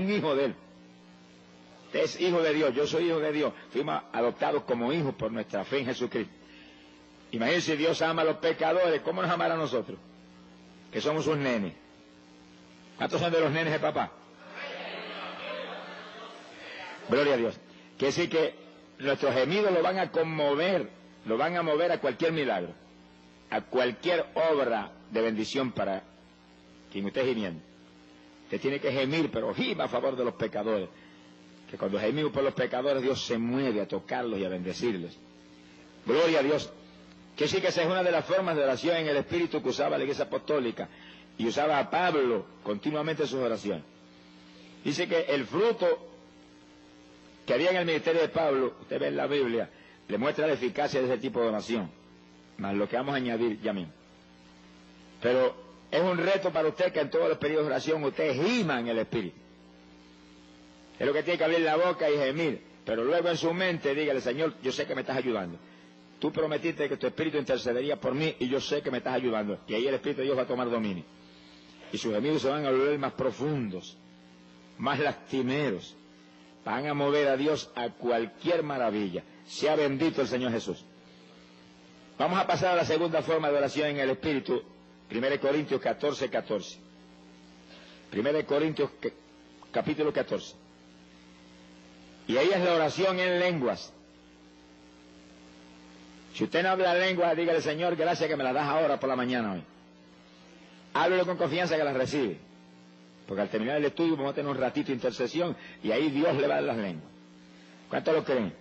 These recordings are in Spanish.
un hijo de Él. Usted es hijo de Dios, yo soy hijo de Dios. Fuimos adoptados como hijos por nuestra fe en Jesucristo. Imagínense, Dios ama a los pecadores, ¿cómo nos amará a nosotros? Que somos sus nenes. ¿Cuántos son de los nenes de papá? Gloria a Dios. Quiere decir que nuestros gemidos lo van a conmover, lo van a mover a cualquier milagro, a cualquier obra de bendición para quien usted gimiendo. Usted tiene que gemir, pero gima a favor de los pecadores. Que cuando gemimos por los pecadores, Dios se mueve a tocarlos y a bendecirlos. Gloria a Dios. Que sí que esa es una de las formas de oración en el Espíritu que usaba la Iglesia Apostólica y usaba a Pablo continuamente en sus oraciones. Dice que el fruto que había en el ministerio de Pablo, usted ve en la Biblia, le muestra la eficacia de ese tipo de oración, más lo que vamos a añadir ya mismo. Pero es un reto para usted que en todos los periodos de oración usted gima en el Espíritu. Es lo que tiene que abrir la boca y gemir, pero luego en su mente dígale: Señor, yo sé que me estás ayudando. Tú prometiste que tu Espíritu intercedería por mí y yo sé que me estás ayudando. Y ahí el Espíritu de Dios va a tomar dominio. Y sus gemidos se van a volver más profundos, más lastimeros. Van a mover a Dios a cualquier maravilla. Sea bendito el Señor Jesús. Vamos a pasar a la segunda forma de oración en el Espíritu. 1 Corintios 14, 14. 1 Corintios capítulo 14. Y ahí es la oración en lenguas. Si usted no habla lenguas, dígale: Señor, gracias que me la das ahora por la mañana hoy. Háblelo con confianza que las recibe. Porque al terminar el estudio vamos a tener un ratito de intercesión y ahí Dios le va a dar las lenguas. ¿Cuántos lo creen?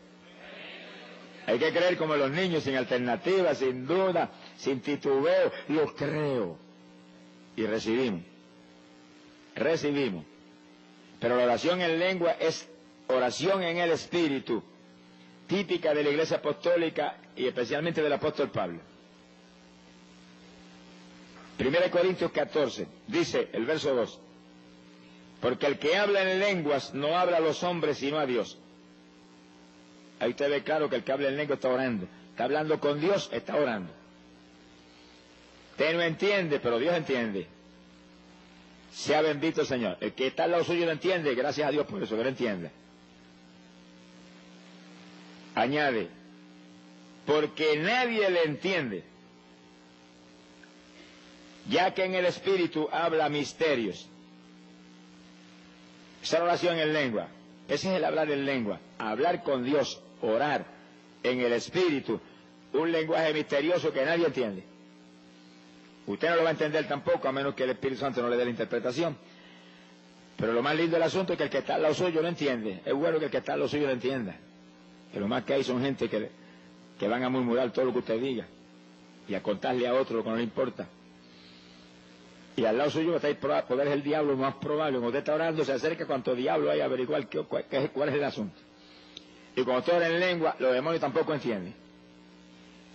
Hay que creer como los niños, sin alternativa, sin duda, sin titubeo. Lo creo. Y recibimos. Recibimos. Pero la oración en lengua es oración en el Espíritu, típica de la Iglesia Apostólica y especialmente del apóstol Pablo. 1 Corintios 14, dice el verso 2: porque el que habla en lenguas no habla a los hombres sino a Dios. Ahí usted ve claro que el que habla en lengua está orando. Está hablando con Dios, está orando. Usted no entiende, pero Dios entiende. Sea bendito el Señor. El que está al lado suyo no entiende, gracias a Dios por eso, que lo entienda. Añade: porque nadie le entiende, ya que en el Espíritu habla misterios. Esa oración en lengua, ese es el hablar en lengua, hablar con Dios, orar en el Espíritu, un lenguaje misterioso que nadie entiende. Usted no lo va a entender tampoco, a menos que el Espíritu Santo no le dé la interpretación. Pero lo más lindo del asunto es que el que está al lado suyo lo entiende. Es bueno que el que está al lado suyo lo entienda. Que lo más que hay son gente que van a murmurar todo lo que usted diga y a contarle a otro lo que no le importa. Y al lado suyo está el poder es el diablo más probable. Cuando usted está orando, se acerca cuanto diablo hay a averiguar cuál es el asunto. Y cuando usted ora en lengua, los demonios tampoco entienden.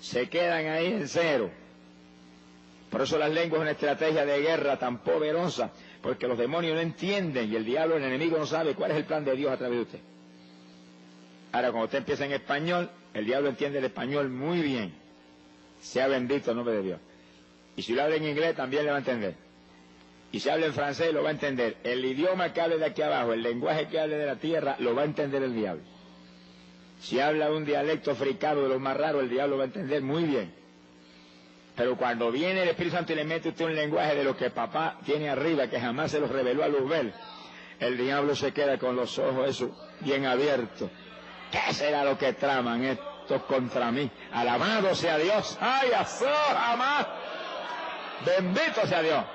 Se quedan ahí en cero. Por eso las lenguas es una estrategia de guerra tan poderosa, porque los demonios no entienden y el diablo, el enemigo, no sabe cuál es el plan de Dios a través de usted. Ahora, cuando usted empieza en español, el diablo entiende el español muy bien. Sea bendito el nombre de Dios. Y si lo habla en inglés, también le va a entender. Y si habla en francés, lo va a entender. El idioma que hable de aquí abajo, el lenguaje que hable de la tierra, lo va a entender el diablo. Si habla un dialecto africano de los más raros, el diablo va a entender muy bien. Pero cuando viene el Espíritu Santo y le mete usted un lenguaje de lo que papá tiene arriba, que jamás se los reveló a Luzbel, el diablo se queda con los ojos esos bien abiertos. ¿Qué será lo que traman estos contra mí? Alabado sea Dios. ¡Ay, azor, jamás! Bendito sea Dios.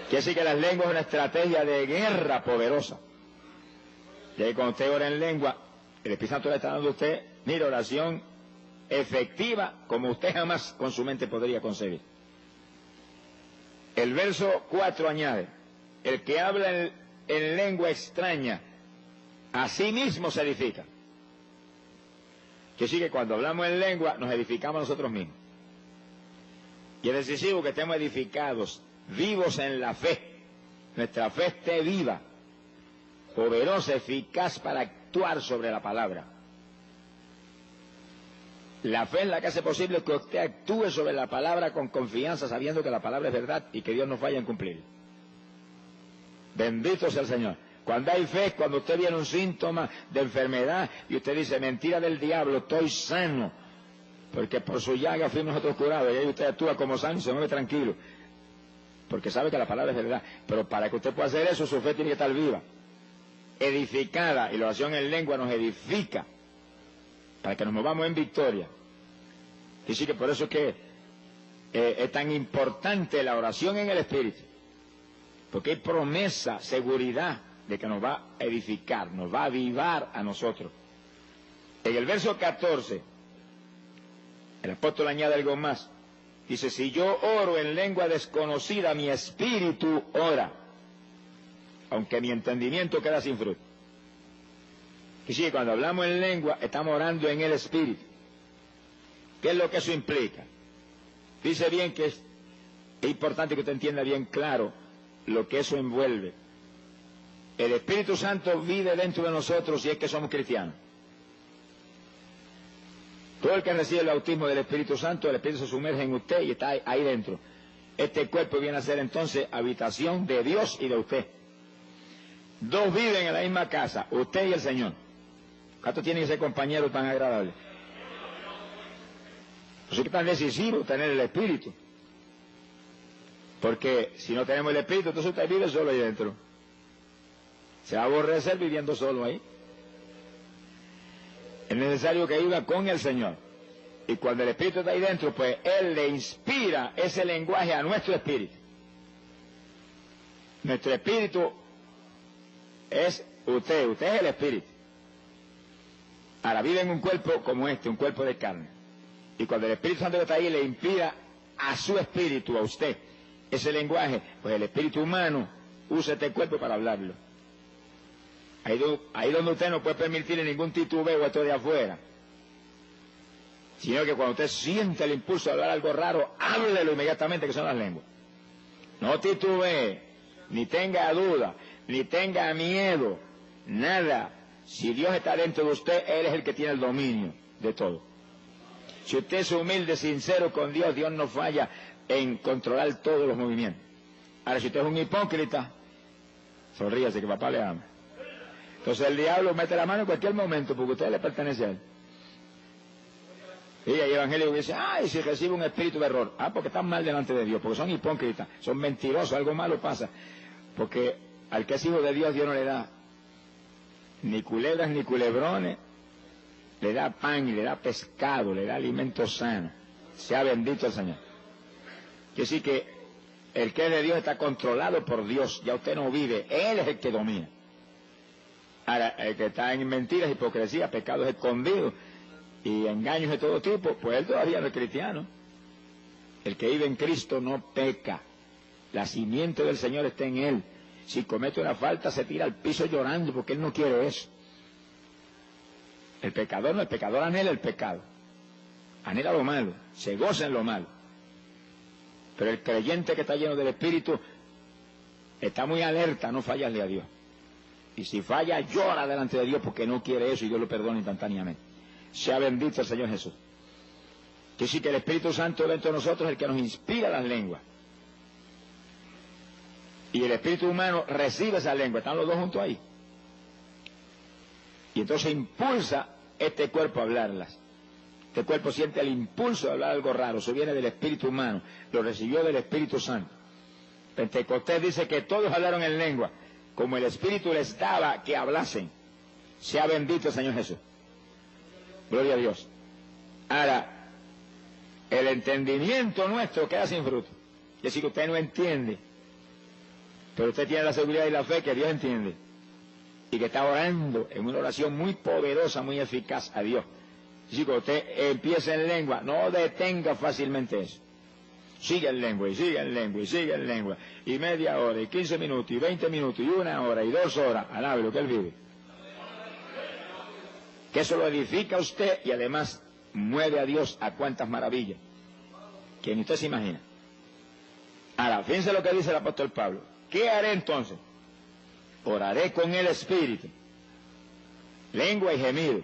Quiere decir que las lenguas es una estrategia de guerra poderosa. Y ahí cuando usted ora en lengua, el Espíritu Santo le está dando a usted, mira, oración efectiva como usted jamás con su mente podría concebir. El verso 4 añade: el que habla en lengua extraña, a sí mismo se edifica. Quiere decir que cuando hablamos en lengua, nos edificamos nosotros mismos. Y es decisivo que estemos edificados, vivos en la fe. Nuestra fe esté viva, poderosa, eficaz para actuar sobre la palabra. La fe es la que hace posible que usted actúe sobre la palabra con confianza, sabiendo que la palabra es verdad y que Dios no falla en cumplir. Bendito sea el Señor. Cuando hay fe, cuando usted viene un síntoma de enfermedad y usted dice, mentira del diablo, estoy sano, porque por su llaga fuimos nosotros curados, y ahí usted actúa como sano y se mueve tranquilo, porque sabe que la palabra es verdad. Pero para que usted pueda hacer eso, su fe tiene que estar viva, edificada, y la oración en lengua nos edifica, para que nos movamos en victoria. Y sí que por eso es que es tan importante la oración en el Espíritu, porque hay promesa, seguridad de que nos va a edificar, nos va a avivar a nosotros. En el verso 14, el apóstol añade algo más. Dice, si yo oro en lengua desconocida, mi espíritu ora, aunque mi entendimiento queda sin fruto. Y sí, cuando hablamos en lengua, estamos orando en el Espíritu. ¿Qué es lo que eso implica? Dice bien que es importante que usted entienda bien claro lo que eso envuelve. El Espíritu Santo vive dentro de nosotros y es que somos cristianos. Todo el que recibe el bautismo del Espíritu Santo, el Espíritu se sumerge en usted y está ahí dentro. Este cuerpo viene a ser entonces habitación de Dios y de usted. Dos viven en la misma casa, usted y el Señor. ¿Cuántos tienen ese compañero tan agradable? Por eso es tan decisivo tener el Espíritu. Porque si no tenemos el Espíritu, entonces usted vive solo ahí dentro. Se va a aborrecer viviendo solo ahí. Es necesario que viva con el Señor. Y cuando el Espíritu está ahí dentro, pues Él le inspira ese lenguaje a nuestro espíritu. Nuestro espíritu es usted es el Espíritu. Ahora vive en un cuerpo como este, un cuerpo de carne. Y cuando el Espíritu Santo está ahí, le inspira a su espíritu, a usted, ese lenguaje, pues el espíritu humano usa este cuerpo para hablarlo. Ahí donde usted no puede permitirle ningún titubeo a esto de afuera, sino que cuando usted siente el impulso de hablar algo raro, háblelo inmediatamente, que son las lenguas. No titubee, ni tenga duda, ni tenga miedo, nada. Si Dios está dentro de usted, Él es el que tiene el dominio de todo. Si usted es humilde, sincero con Dios, Dios no falla en controlar todos los movimientos. Ahora, si usted es un hipócrita, sonríase que papá le ama. Entonces el diablo mete la mano en cualquier momento porque usted le pertenece a él. Y hay evangélicos que dicen, ay, si recibe un espíritu de error. Ah, porque están mal delante de Dios, porque son hipócritas, son mentirosos, algo malo pasa. Porque al que es hijo de Dios, Dios no le da ni culebras ni culebrones, le da pan y le da pescado, le da alimento sano. Sea bendito el Señor. Quiere decir que el que es de Dios está controlado por Dios, ya usted no vive, Él es el que domina. Ahora, el que está en mentiras, hipocresía, pecados escondidos y engaños de todo tipo, pues él todavía no es cristiano. El que vive en Cristo no peca. La simiente del Señor está en él. Si comete una falta, se tira al piso llorando porque él no quiere eso. El pecador no, el pecador anhela el pecado. Anhela lo malo, se goza en lo malo. Pero el creyente que está lleno del Espíritu está muy alerta, no fallarle a Dios. Y si falla, llora delante de Dios porque no quiere eso y Dios lo perdona instantáneamente. Sea bendito el Señor Jesús. Que sí que el Espíritu Santo dentro de nosotros es el que nos inspira las lenguas. Y el espíritu humano recibe esa lengua, están los dos juntos ahí. Y entonces impulsa este cuerpo a hablarlas. Este cuerpo siente el impulso de hablar algo raro, eso viene del espíritu humano, lo recibió del Espíritu Santo. Pentecostés dice que todos hablaron en lengua, como el Espíritu les daba que hablasen. Sea bendito el Señor Jesús. Gloria a Dios. Ahora, el entendimiento nuestro queda sin fruto. Es decir, que usted no entiende, pero usted tiene la seguridad y la fe que Dios entiende. Y que está orando en una oración muy poderosa, muy eficaz a Dios. Es decir, que usted empieza en lengua, no detenga fácilmente eso. Sigue en lengua, y sigue en lengua, y sigue en lengua. Y media hora, y 15 minutos, y 20 minutos, y 1 hora, y 2 horas. Alabe lo que él vive. Que eso lo edifica a usted y además mueve a Dios a cuantas maravillas que ni usted se imagina. Ahora, fíjense lo que dice el apóstol Pablo. ¿Qué haré entonces? Oraré con el Espíritu, lengua y gemido.